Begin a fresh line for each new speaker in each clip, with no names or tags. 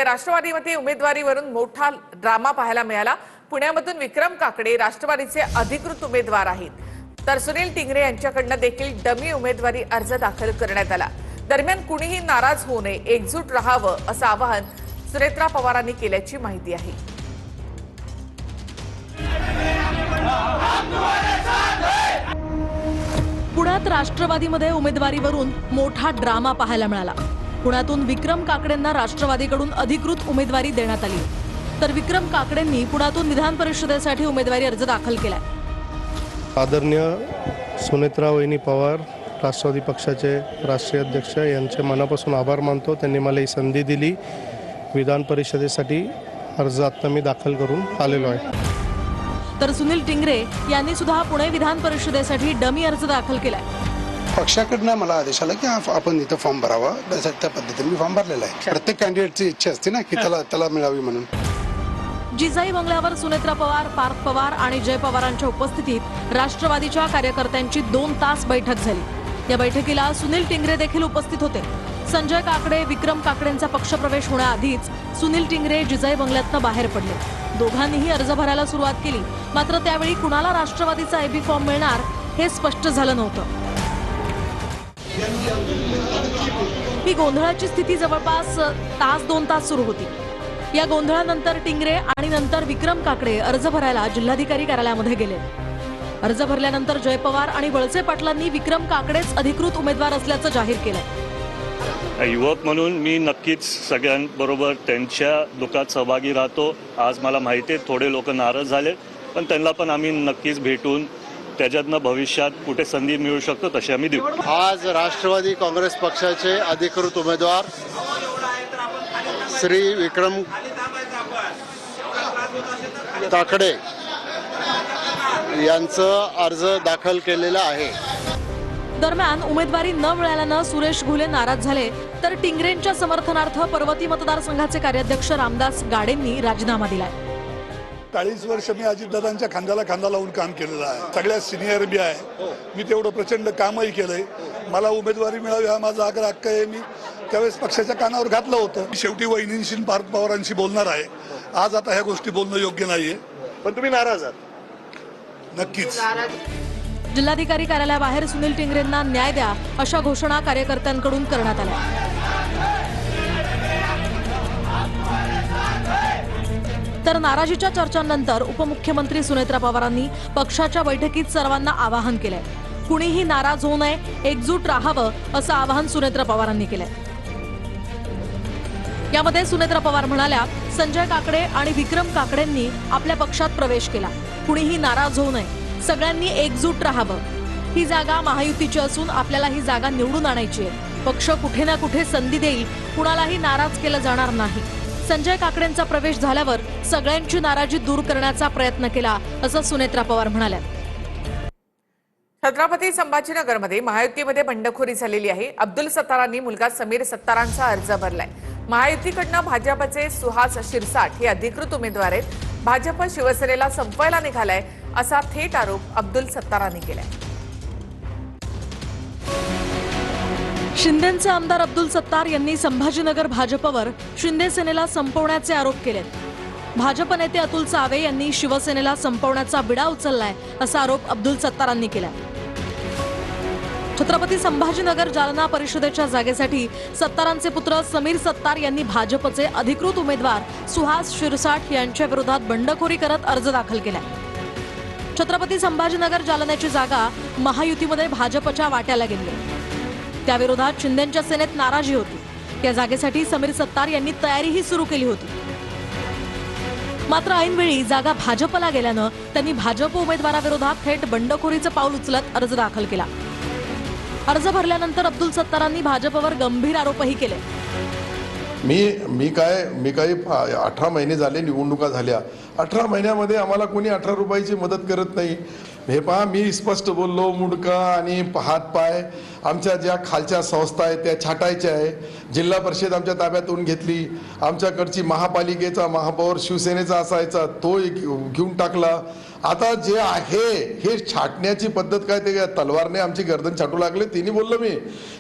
सध्या राष्ट्रवादीमध्ये उमेदवारीवरून मोठा ड्रामा पाहायला मिळाला। पुण्यामधून विक्रम काकडे राष्ट्रवादीचे अधिकृत उमेदवार आहेत, तर सुनील टिंगरे यांच्याकडून देखील डमी उमेदवारी अर्ज दाखल करण्यात आला। दरम्यान कुणीही नाराज होऊ नये, एकजूट राहावं असं आवाहन सुनेत्रा पवारांनी केल्याची माहिती आहे।
पुण्यात राष्ट्रवादीमध्ये उमेदवारीवरून मोठा ड्रामा पाहायला मिळाला। पुण्यातून विक्रम काकडेंना राष्ट्रवादीकडून अधिकृत उमेदवारी देण्यात आली, तर विक्रम काकडेंनी पुण्यातून विधान परिषदेसाठी उमेदवारी अर्ज दाखल केलाय।
आदरणीय सुनेत्रा वहिनी पवार, राष्ट्रवादी पक्षाचे राष्ट्रीय अध्यक्ष यांचे मनापासून आभार मानतो। त्यांनी मला ही संधी दिली। विधान परिषदेसाठी अर्ज आता मी दाखल करून आलेलो आहे।
तर सुनील टिंगरे यांनी सुद्धा पुणे विधान परिषदेसाठी डमी अर्ज दाखल केलाय।
पक्षाकडनं मला आदेश आला की आपण इथं फॉर्म भरावा, त्या पद्धतीने मी फॉर्म भरलेला आहे। प्रत्येक कॅन्डिडेटची इच्छा असते ना की त्याला मिळावी म्हणून।
जिजाई बंगल्यावर सुनेत्रा पवार, पार्थ पवार आणि जय पवारांच्या उपस्थितीत राष्ट्रवादीच्या कार्यकर्त्यांची 2 तास बैठक झाली। या बैठकीला सुनील टिंगरे देखील उपस्थित होते। संजय काकडे, विक्रम काकडेंचा पक्षप्रवेश होण्याआधीच सुनील टिंगरे जिजाई बंगल्यातनं बाहेर पडले। दोघांनीही अर्ज भरायला सुरुवात केली, मात्र त्यावेळी कुणाला राष्ट्रवादीचा एबी फॉर्म मिळणार हे स्पष्ट झालं नव्हतं। ही गोंधळाची स्थिती जवळपास 2 तास सुरू होती। या गोंधळानंतर टिंगरे आणि नंतर विक्रम काकडे अर्ज भरायला जिल्हाधिकारी कार्यालयामध्ये गेले। अर्ज भरल्यानंतर जय पवार आणि वळसे पाटलांनी विक्रम काकडेच अधिकृत उमेदवार असल्याचं जाहीर केलं।
युवक म्हणून मी नक्कीच सगळ्यांबरोबर त्यांच्या दुःखात सहभागी राहतो। आज मला माहिती आहे थोडे लोक नाराज झाले, पण त्यांना पण आम्ही नक्कीच भेटून त्याच्यातनं भविष्यात कुठे संधी मिळू शकतो तशी आम्ही देऊ।
आज राष्ट्रवादी काँग्रेस पक्षाचे अधिकृत उमेदवार श्री विक्रम काकडे यांचं अर्ज दाखल केलेला आहे।
दरम्यान उमेदवारी न मिळाल्यानं सुरेश घुले नाराज झाले, तर टिंगरेंच्या समर्थनार्थ पर्वती मतदारसंघाचे कार्याध्यक्ष रामदास गाडेंनी राजीनामा दिलाय।
40 वर्ष मी अजितदादांच्या खांद्याला खांदा लावून काम केलेलं आहे। सगळ्यात सिनियर बी आहे मी, तेवढं प्रचंड कामही केलंय। मला उमेदवारी मिळावी हा माझा आग्रह हक्क आहे। मी त्यावेळेस पक्षाच्या कानावर घातलं होतं। शेवटी वहिनींशी, पार्थ पवारांशी बोलणार आहे। आज आता ह्या गोष्टी बोलणं योग्य नाहीये।
पण तुम्ही नाराज आहात?
नक्कीच।
जिल्हाधिकारी कार्यालयाबाहेर सुनील टिंगरेंना न्याय द्या अशा घोषणा कार्यकर्त्यांकडून करण्यात आल्या। तर नाराजीच्या चर्चांनंतर उपमुख्यमंत्री सुनेत्रा पवारांनी पक्षाच्या बैठकीत सर्वांना आवाहन केलंय। कुणीही नाराज होऊ नये, एकजूट राहावं असं आवाहन सुनेत्रा पवारांनी केलंय। यामध्ये सुनेत्रा पवार म्हणाल्या, संजय काकडे आणि विक्रम काकडेंनी आपल्या पक्षात प्रवेश केला। कुणीही नाराज होऊ नये, सगळ्यांनी एकजूट राहावं। ही जागा महायुतीची असून आपल्याला ही जागा निवडून आणायची आहे। पक्ष कुठे ना कुठे संधी देईल, कुणालाही नाराज केलं जाणार नाही। संजय काकडेंचा प्रवेश झाल्यावर सगळ्यांची नाराजी दूर करण्याचा प्रयत्न केला असं सुनेत्रा पवार म्हणाल्या।
छत्रपती संभाजीनगरमध्ये महायुतीमध्ये बंडखोरी झालेली आहे। अब्दुल सत्तारांनी मुलगा समीर सत्तारांचा अर्ज भरलाय। महायुतीकडनं भाजपचे सुहास शिरसाट हे अधिकृत उमेदवार आहेत। भाजप शिवसेनेला संपवायला निघालाय असा थेट आरोप अब्दुल सत्तारांनी केलाय।
शिंदेचे आमदार अब्दुल सत्तार यांनी संभाजीनगर भाजपवर शिंदे सेनेला संपवण्याचे आरोप केलेत। भाजप नेते अतुल सावे यांनी शिवसेनेला संपवण्याचा बिडा उचललाय असा आरोप अब्दुल सत्तारांनी केलाय। छत्रपती संभाजीनगर जालना परिषदेच्या जागेसाठी सत्तारांचे पुत्र समीर सत्तार यांनी भाजपचे अधिकृत उमेदवार सुहास शिरसाट यांच्या विरोधात बंडखोरी करत अर्ज दाखल केलाय। छत्रपती संभाजीनगर जालन्याची जागा महायुतीमध्ये भाजपच्या वाट्याला गेली। त्याविरोधात शिंदेच्या सेनेत नाराजी होती। या जागेसाठी समीर सत्तार यांनी तयारीही सुरू केली होती, मात्र ऐनवेळी जागा भाजपला गेल्यानं त्यांनी भाजप उमेदवाराविरोधात थेट बंडखोरीचं पाऊल उचलत अर्ज दाखल केला। अर्ज भरल्यानंतर अब्दुल सत्तारांनी भाजपवर गंभीर आरोपही केले।
मी काही 18 महिने झाले, निवडणुका झाल्या। 18 महिन्यामध्ये आम्हाला कोणी 18 रुपयाची मदत करत नाही। हे पहा, मी स्पष्ट बोललो, मुंडका आणि हातपाय आमच्या ज्या खालच्या संस्था आहेत त्या छाटायच्या आहे. जिल्हा परिषद आमच्या ताब्यातून घेतली. आमच्याकडची महापालिकेचा महापौर शिवसेनेचा असायचा, तो घेऊन टाकला. आता जे आहे हे छाटण्याची पद्धत काय, ते तलवारने आमची गर्दन छाटू लागले. तिने बोललो मी,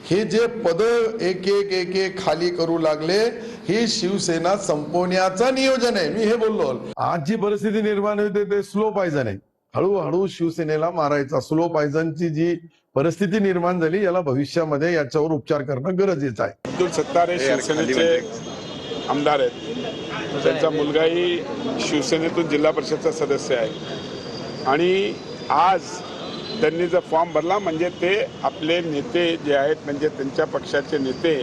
हे जे पद एक एक खाली करू लागले, ही शिवसेना संपवण्याचं नियोजन आहे. मी हे बोललो. आज जी परिस्थिती निर्माण होते ते स्लो पॉयझन आहे. हळूहळू शिवसेनेला मारायचा स्लो पॉयझनची जी परिस्थिती निर्माण झाली, याला भविष्यामध्ये याच्यावर उपचार करणं गरजेचं आहे.
अब्दुल सत्तार हे शिवसेनेचे आमदार आहेत. त्यांचा मुलगाही शिवसेनेतून जिल्हा परिषदचा सदस्य आहे आणि आज त्यांनी जर फॉर्म भरला म्हणजे ते आपले नेते जे आहेत, म्हणजे त्यांच्या पक्षाचे नेते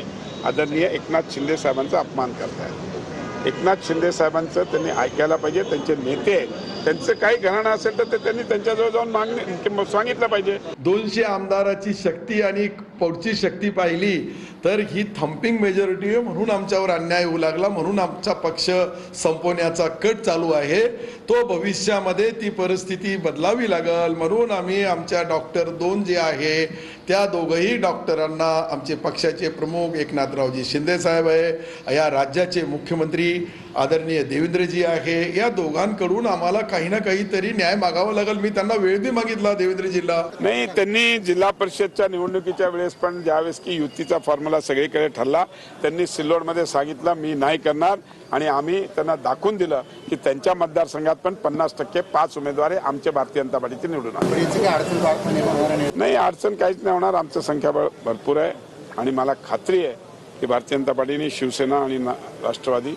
आदरणीय एकनाथ शिंदे साहेबांचा अपमान करत आहेत. एकनाथ शिंदे साहेबांचं त्यांनी ऐकायला पाहिजे. त्यांचे नेते, त्यांचं काही घराणं असेल तर ते त्यांनी त्यांच्याजवळ जाऊन मागणी सांगितलं पाहिजे.
200 आमदाराची शक्ती आणि पुढची शक्ती पाहिली तर ही थम्पिंग मेजॉरिटी आहे, म्हणून आमच्यावर अन्याय होऊ लागला, म्हणून आमचा पक्ष संपवण्याचा कट चालू आहे. तो भविष्यामध्ये ती परिस्थिती बदलावी लागेल. म्हणून आम्ही आमच्या डॉक्टर 2 जे आहे त्या दोघंही डॉक्टरांना आमचे पक्षाचे प्रमुख एकनाथरावजी शिंदे साहेब आहे, या राज्याचे मुख्यमंत्री आदरणीय देवेंद्रजी आहे, या दोघांकडून आम्हाला काही ना काहीतरी न्याय मागावा लागेल. मी त्यांना वेळ बी मागितला देवेंद्रजीला.
नाही, त्यांनी जिल्हा परिषदच्या निवडणुकीच्या वेळेस पण ज्यावेळेस की युतीचा फॉर्म्युला सगळीकडे ठरला, त्यांनी सिल्लोडमध्ये सांगितलं मी नाही करणार आणि आम्ही त्यांना दाखवून दिलं की त्यांच्या मतदारसंघात पण 50% 5 उमेदवार आमच्या भारतीय जनता पार्टीचे निवडून आले. नाही, अडचण काहीच नाही होणार. आमचं संख्याबळ भरपूर आहे आणि मला खात्री आहे की भारतीय जनता पार्टीने शिवसेना आणि राष्ट्रवादी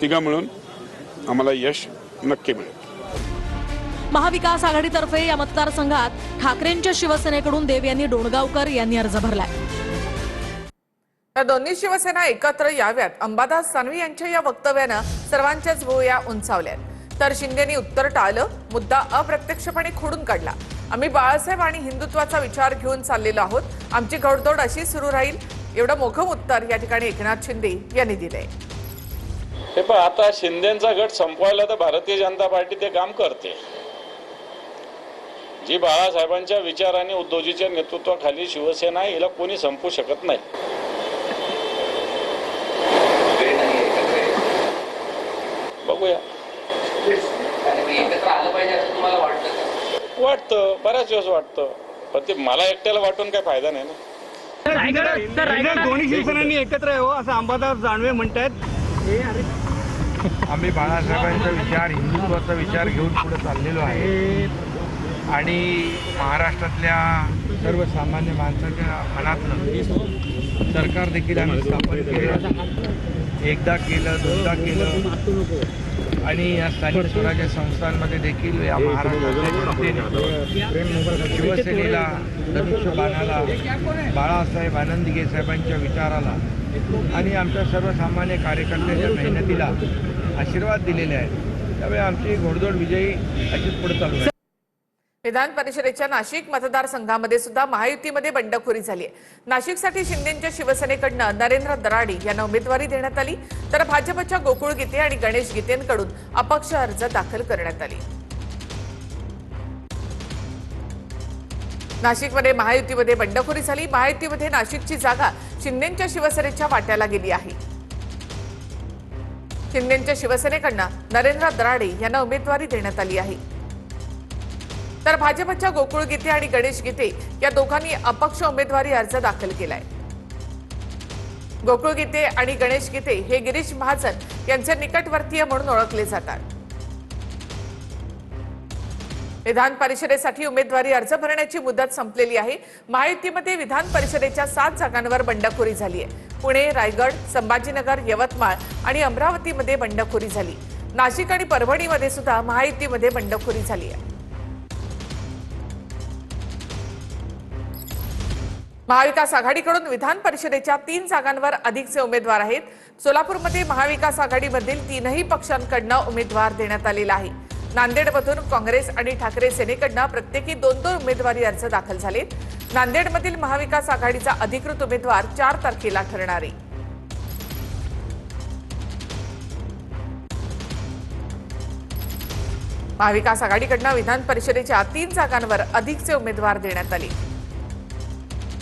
तिघं मिळून आम्हाला यश नक्की मिळेल.
महाविकास आघाडीतर्फे या मतदारसंघात ठाकरेंच्या शिवसेनेकडून देव यांनी डोणगावकर यांनी अर्ज भरलाय.
तर दोन्ही शिवसेना एकत्र याव्यात, अंबादास दानवे यांच्या या वक्तव्यानं सर्वांच्याच भुवया उंचावल्यात. तर शिंदेनी उत्तर टाळलं, मुद्दा अप्रत्यक्षपणे खोडून काढला. आम्ही बाळासाहेब आणि हिंदुत्वाचा विचार घेऊन चाललेलो आहोत, आमची घोडदौड अशी सुरू राहील, एवढं मोठं उत्तर या ठिकाणी एकनाथ शिंदे यांनी दिलंय.
हे पण आता शिंदेचा गट संपवायला तर भारतीय जनता पार्टी ते काम करते. जी बाळासाहेबांच्या विचाराने उद्धवजीच्या नेतृत्वाखाली शिवसेना हिला कोणी संपवू शकत नाही. बघूया, वाटतं बऱ्याच वेळेस वाटतं, पण ते मला एकट्याला वाटून काय फायदा नाही ना.
दोन्ही शिवसेनांनी एकत्र आहे हो, असं अंबादास दानवे म्हणतात.
आम्ही बाळासाहेबांचा विचार, हिंदुत्वाचा विचार घेऊन पुढे चाललेलो आहे आणि महाराष्ट्रातल्या सर्वसामान्य माणसाच्या मनातलं सरकार देखील आम्ही स्थापन केलं. एकदा केलं, दोनदा केलं आणि या स्थानिक स्वराज्य संस्थांमध्ये देखील या महाराष्ट्रातल्या जनतेने शिवसेनेला, धनुष्यबाणाला, बाळासाहेब आनंदगे साहेबांच्या विचाराला आणि आमच्या सर्वसामान्य कार्यकर्त्यांच्या मेहनतीला आशीर्वाद दिलेले आहेत. त्यामुळे आमची घोडदौड विजयी अशीच पुढे चालू आहे.
विधान परिषदेच्या नाशिक मतदारसंघामध्ये सुद्धा महायुतीमध्ये बंडखोरी झाली आहे. नाशिकसाठी शिंदेच्या शिवसेनेकडनं नरेंद्र दराडी यांना उमेदवारी देण्यात आली, तर भाजपच्या गोकुळ गीते आणि गणेश गीतेंकडून अपक्ष अर्ज दाखल करण्यात आली. नाशिकमध्ये महायुतीमध्ये बंडखोरी झाली. महायुतीमध्ये नाशिकची जागा शिंदेच्या शिवसेनेच्या वाट्याला गेली आहे. शिंदेच्या शिवसेनेकडनं नरेंद्र दराडे यांना उमेदवारी देण्यात आली आहे, तर भाजपच्या गोकुळ गीते आणि गणेश गीते या दोघांनी अपक्ष उमेदवारी अर्ज दाखल केलाय. गोकुळ गीते आणि गणेश गीते हे गिरीश महाजन यांचे निकटवर्तीय म्हणून ओळखले जातात. विधान परिषदेसाठी उमेदवारी अर्ज भरण्याची मुदत संपलेली आहे. महायुतीमध्ये विधान परिषदेच्या 7 जागांवर बंडखोरी झाली आहे. पुणे, रायगड, संभाजीनगर, यवतमाळ आणि अमरावतीमध्ये बंडखोरी झाली. नाशिक आणि परभणीमध्ये सुद्धा महायुतीमध्ये बंडखोरी झाली आहे. महाविकास आघाडीकडून विधान परिषदेच्या 3 जागांवर अधिकचे उमेदवार आहेत. सोलापूरमध्ये महाविकास आघाडीमधील 3ही पक्षांकडनं उमेदवार देण्यात आलेला आहे. नांदेडमधून काँग्रेस आणि ठाकरे सेनेकडनं प्रत्येकी 2-2 उमेदवारी अर्ज दाखल झालेत. नांदेडमधील महाविकास आघाडीचा अधिकृत उमेदवार 4 तारखेला ठरणार आहे. महाविकास आघाडीकडनं विधान परिषदेच्या 3 जागांवर अधिकचे उमेदवार देण्यात आले.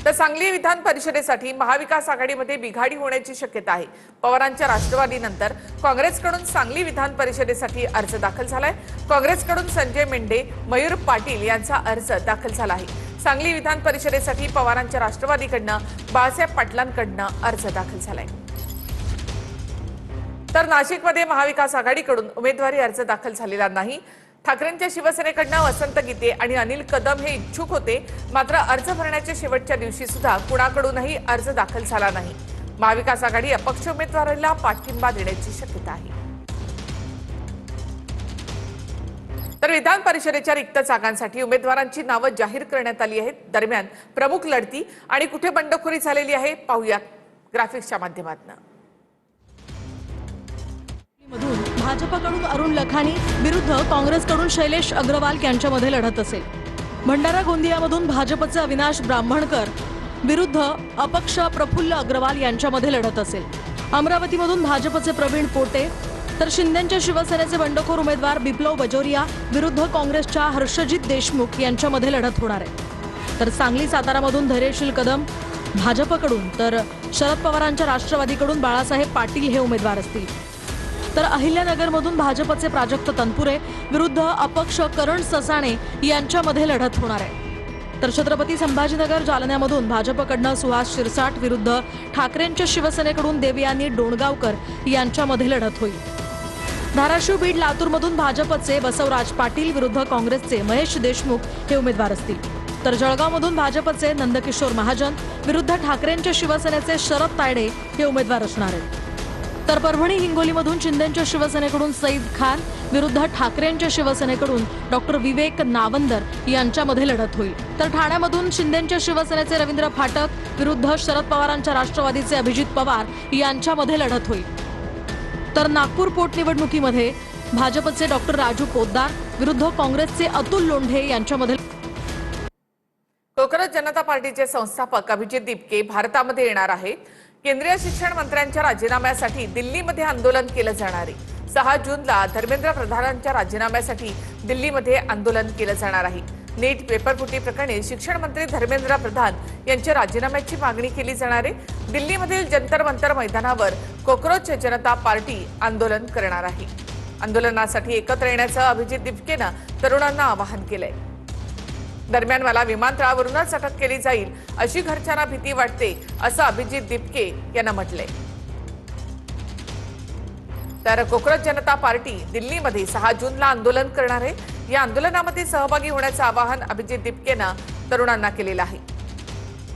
तर सांगली विधान परिषदेसाठी महाविकास आघाडीमध्ये बिघाडी होण्याची शक्यता आहे. पवारांच्या राष्ट्रवादीनंतर काँग्रेसकडून सांगली विधान परिषदेसाठी अर्ज दाखल झालाय. काँग्रेसकडून संजय मेंढे, मयूर पाटील यांचा अर्ज दाखल झाला आहे. सांगली विधान परिषदेसाठी पवारांच्या राष्ट्रवादीकडनं बाळासाहेब पाटलांकडनं अर्ज दाखल झालाय. तर नाशिकमध्ये महाविकास आघाडीकडून उमेदवारी अर्ज दाखल झालेला नाही. ठाकरेंच्या शिवसेनेकडनं वसंत गीते आणि अनिल कदम हे इच्छुक होते, मात्र अर्ज भरण्याच्या शेवटच्या दिवशी सुद्धा कुणाकडूनही अर्ज दाखल झाला नाही. महाविकास आघाडी अपक्ष उमेदवाराला पाठिंबा देण्याची शक्यता आहे. तर विधान परिषदेच्या रिक्त जागांसाठी उमेदवारांची नावं जाहीर करण्यात आली आहेत. दरम्यान प्रमुख लढती आणि कुठे बंडखोरी झालेली आहे पाहूयात ग्राफिक्सच्या माध्यमातून.
मधून भाजपकडून अरुण लखानी विरुद्ध काँग्रेसकडून शैलेश अग्रवाल यांच्यामध्ये लढत असेल. भंडारा गोंदियामधून भाजपचे अविनाश ब्राह्मणकर विरुद्ध अपक्ष प्रफुल्ल अग्रवाल यांच्यामध्ये लढत असेल. अमरावतीमधून भाजपचे प्रवीण पोटे तर शिंदेच्या शिवसेनेचे बंडखोर उमेदवार बिप्लव बजोरिया विरुद्ध काँग्रेसच्या हर्षजित देशमुख यांच्यामध्ये लढत होणार आहे. तर सांगली सातारामधून धैर्यशील कदम भाजपकडून तर शरद पवारांच्या राष्ट्रवादीकडून बाळासाहेब पाटील हे उमेदवार असतील. तर अहिल्यानगरमधून भाजपचे प्राजक्त तनपुरे विरुद्ध अपक्ष करण ससाणे यांच्यामध्ये लढत होणार आहे. तर छत्रपती संभाजीनगर जालन्यामधून भाजपकडनं सुहास शिरसाट विरुद्ध ठाकरेंच्या शिवसेनेकडून देवयानी डोणगावकर यांच्यामध्ये लढत होईल. धाराशिव बीड लातूरमधून भाजपचे बसवराज पाटील विरुद्ध काँग्रेसचे महेश देशमुख हे उमेदवार असतील. तर जळगावमधून भाजपचे नंदकिशोर महाजन विरुद्ध ठाकरेंच्या शिवसेनेचे शरद तायडे हे उमेदवार असणार आहेत. तर परभणी हिंगोलीमधून शिंदेच्या शिवसेनेकडून सईद खान विरुद्ध ठाकरेंच्या शिवसेनेकडून डॉक्टर विवेक नावंदर यांच्यामध्ये लढत होईल. तर ठाण्यामधून शिंदेच्या शिवसेनेचे रवींद्र फाटक विरुद्ध शरद पवारांच्या राष्ट्रवादीचे अभिजित पवार यांच्यामध्ये लढत होईल. तर नागपूर पोटनिवडणुकीमध्ये भाजपचे डॉक्टर राजू पोद्दार विरुद्ध काँग्रेसचे अतुल लोंढे यांच्यामध्ये.
कोकण जनता पार्टीचे संस्थापक अभिजित दिपके भारतामध्ये येणार आहेत. केंद्रीय शिक्षण मंत्र्यांच्या राजीनाम्यासाठी दिल्लीमध्ये आंदोलन केलं जाणार आहे. 6 जूनला धर्मेंद्र प्रधानांच्या राजीनाम्यासाठी दिल्लीमध्ये आंदोलन केलं जाणार आहे. नीट पेपरफुटी प्रकरणी शिक्षण मंत्री धर्मेंद्र प्रधान यांच्या राजीनाम्याची मागणी केली जाणार आहे. दिल्लीमधील जंतर मंतर मैदानावर कोकरोच जनता पार्टी आंदोलन करणार आहे. आंदोलनासाठी एकत्र येण्याचं अभिजित दिपकेनं तरुणांना आवाहन केलंय. दरम्यान मला विमानतळावरूनच अटक केली जाईल अशी घरच्यांना भीती वाटते असं अभिजित दिपके यांना म्हटलंय. तर कोकरोच जनता पार्टी दिल्लीमध्ये 6 जूनला आंदोलन करणार आहे. या आंदोलनामध्ये सहभागी होण्याचं आवाहन अभिजित दिपकेनं तरुणांना केलेलं आहे.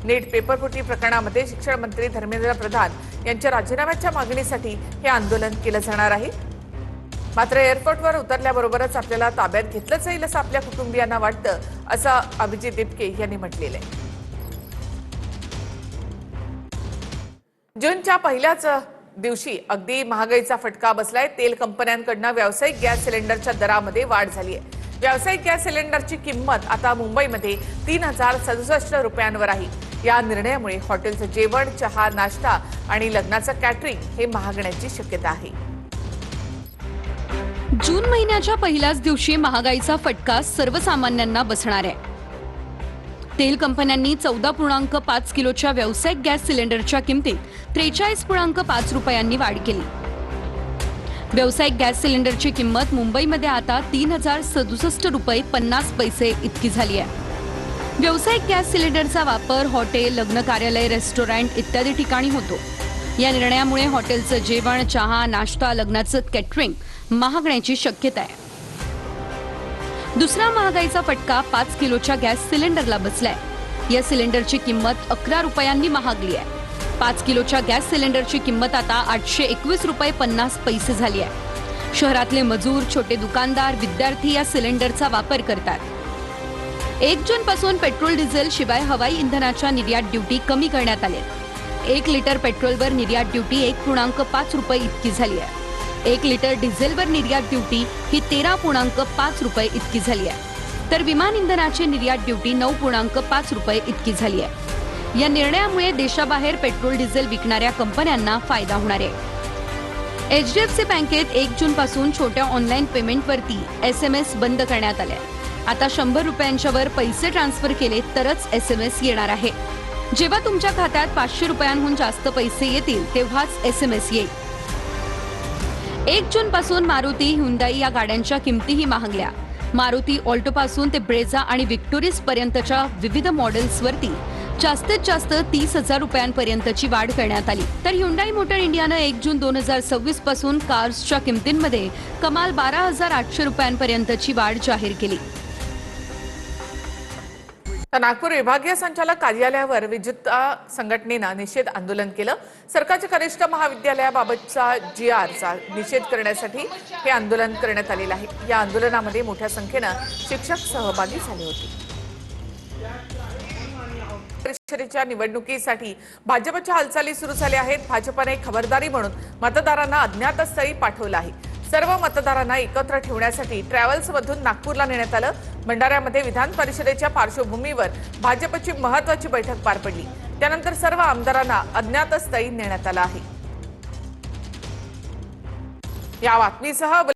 नीट पेपरफुटी प्रकरणामध्ये शिक्षण मंत्री धर्मेंद्र प्रधान यांच्या राजीनाम्याच्या मागणीसाठी हे आंदोलन केलं जाणार आहे. मात्र एअरपोर्टवर उतरल्याबरोबरच आपल्याला ताब्यात घेतलं जाईल असं आपल्या कुटुंबियांना वाटतं असं अभिजित दिपके यांनी म्हटलेलं आहे. जूनच्या पहिल्याच दिवशी अगदी महागाईचा फटका बसलाय. तेल कंपन्यांकडनं व्यावसायिक गॅस सिलेंडरच्या दरामध्ये वाढ झाली आहे. व्यावसायिक गॅस सिलेंडरची किंमत आता मुंबईमध्ये 3067 रुपयांवर आहे. या निर्णयामुळे हॉटेलचं जेवण, चहा, नाश्ता आणि लग्नाचं कॅटरिंग हे महागण्याची शक्यता आहे.
जून महिन्याच्या पहिल्याच दिवशी महागाईचा फटका सर्वसामान्यांना बसणार आहे. तेल कंपन्यांनी 14.5 किलोच्या व्यावसायिक गॅस सिलेंडरच्या किमतीत 43.5 रुपयांनी वाढ केली. व्यावसायिक गॅस सिलेंडरची किंमत मुंबईमध्ये आता 3067 रुपये 50 पैसे इतकी झाली आहे. व्यावसायिक गॅस सिलेंडरचा वापर हॉटेल, लग्न कार्यालय, रेस्टॉरंट इत्यादी ठिकाणी होतो. या निर्णयामुळे हॉटेलचं जेवण, चहा, नाश्ता, लग्नाचं कॅटरिंग महागण्याची शक्यता आहे. दुसरा महागाईचा फटका 5 किलोच्या गॅस सिलेंडरला बसलाय. या सिलेंडरची किंमत 11 रुपयांनी महागली आहे. 5 किलोच्या गॅस सिलेंडरची किंमत आता 821 रुपये 50 पैसे झाली आहे. शहरातले मजूर, छोटे दुकानदार, विद्यार्थी या सिलेंडरचा वापर करतात. 1 जून पासून पेट्रोल, डिझेल शिवाय हवाई इंधनाच्या निर्यात ड्युटी कमी करण्यात आल्या. 1 लिटर पेट्रोलवर निर्यात ड्युटी 1.5 रुपये इतकी झाली आहे. 1 लिटर डिझेलवर निर्यात ड्युटी ही 13.5 रुपये इतकी झाली आहे. तर विमान इंधनाची निर्यात ड्युटी 9.5 रुपये इतकी झाली आहे. या निर्णयामुळे देशाबाहेर पेट्रोल, डिझेल विकणाऱ्या कंपन्यांना फायदा होणार आहे. HDFC बँकेत 1 जून पासून छोट्या ऑनलाईन पेमेंटवरती SMS बंद करण्यात आले. आता 100 रुपयांच्या वर पैसे ट्रान्सफर केले तरच SMS येणार आहे. जेव्हा तुमच्या खात्यात 500 रुपयांहून जास्त पैसे येतील तेव्हाच SMS येईल. 1 जून पासून मारुती, ह्युंदाई या गाड्यांच्या किमतीही महागल्या. मारुती ऑल्टो पासून ते ब्रेझा आणि विक्टोरिस पर्यंतच्या विविध मॉडेल्सवरती जास्तीत जास्त 30,000 रुपयांपर्यंतची वाढ करण्यात आली. तर ह्युंडाई मोटर इंडियानं 1 जून 2026 पासून कार्सच्या किमतींमध्ये कमाल 12,800 रुपयांपर्यंतची वाढ जाहीर केली.
तर नागपूर विभागीय संचालक कार्यालयावर विजेता संघटनेनं निषेध आंदोलन केलं. सरकारच्या कनिष्ठ महाविद्यालयाबाबतचा GRचा निषेध करण्यासाठी हे आंदोलन करण्यात आलेलं आहे. या आंदोलनामध्ये मोठ्या संख्येनं शिक्षक सहभागी झाले होते. परिषदेच्या निवडणुकीसाठी भाजपच्या हालचाली सुरू झाल्या आहेत. भाजपने खबरदारी म्हणून मतदारांना अज्ञातस्थळी पाठवलं आहे. सर्व मतदारांना एकत्र ठेवण्यासाठी ट्रॅव्हल्समधून नागपूरला नेण्यात आलं. भंडाऱ्यामध्ये विधान परिषदेच्या पार्श्वभूमीवर भाजपची महत्त्वाची बैठक पार पडली. त्यानंतर सर्व आमदारांना अज्ञातस्थळी नेण्यात आलं आहे. या बातमीसह